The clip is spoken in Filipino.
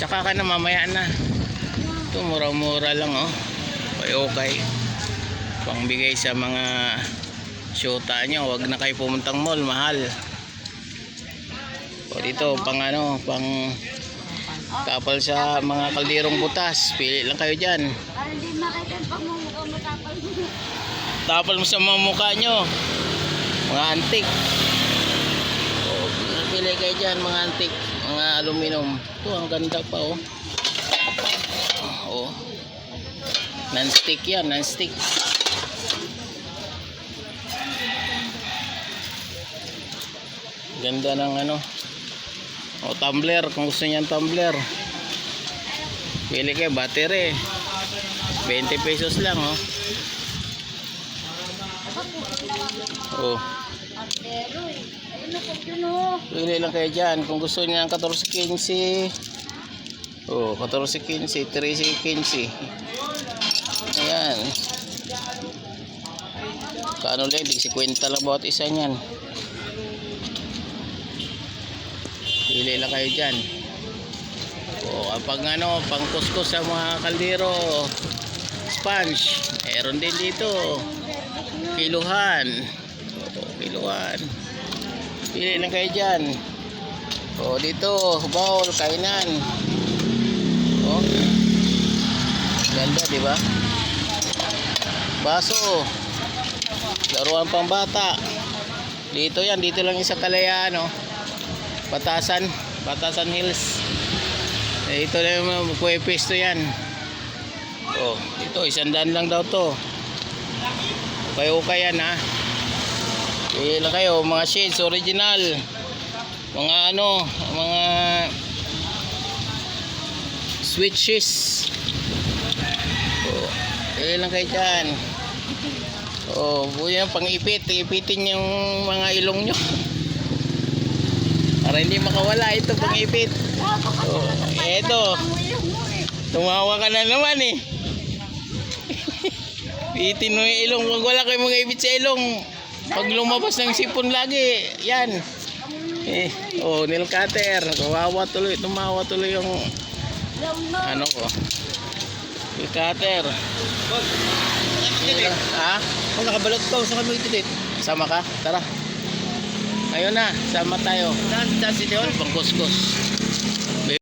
Tsaka ka na mamaya na. Ito mura-mura lang oh. Okay. Pangbigay sa mga syota nyo. Huwag na kayo pumuntang mall, mahal. O dito pang ano, pang tapal sa mga kalderong butas. Pili lang kayo dyan. Para hindi makita ang pagmumukha mo tapal mo. Tapal mo sa mga mukha nyo. Mga antik. O, pili kayo dyan mga antik. Mga aluminum. Ito ang ganda pa oh. Oh. Non-stick yan, non-stick. Ganda ng ano. O tumbler, kung gusto niyan tumbler. Pili kayo battery. 20 pesos lang oh. Oh. Pero eh. Ayun na po yun oh. Pili lang kayo dyan. Kung gusto niya ng 14.15. Oh, 14.15, 13.15. Ayan. Kaano lang, 50 lang bawat isa niyan. Pili lang kayo dyan. O kapag ano, pang kuskus sa mga kaldero, sponge, meron din dito. Kiluhan. O, kiluhan. Pili lang kayo dyan. O dito, bowl, kainan. O. Ganda, diba? Baso. Laruan pang bata. Dito yan, dito lang isa Kalayaan, no? Batasan Hills. Ito na yung magpwepesto yan. Oh, ito 100 lang daw to. Okay yan ha. Pili lang kayo mga shades original. Mga ano, mga switches. Oh, pili lang kayo dyan. Oh, buyan pang-ipit, ipitin yung mga ilong nyo. Para hindi makawala ito pang-ipit. Oh, eto. Tumawa ka na naman eh. Itin mo yung ilong. Wag wala kayong mga ipit sa ilong. Pag lumabas ng sipon lagi, yan. Oh, nail cutter. Kawawa tuloy. Tumawa tuloy yung ano ko. Nail cutter. Ha? Kung nakabalot ka, saan kami ititit? Sama ka? Tara. Ayun na, sama tayo. Saan si Teon? Pangkuskus.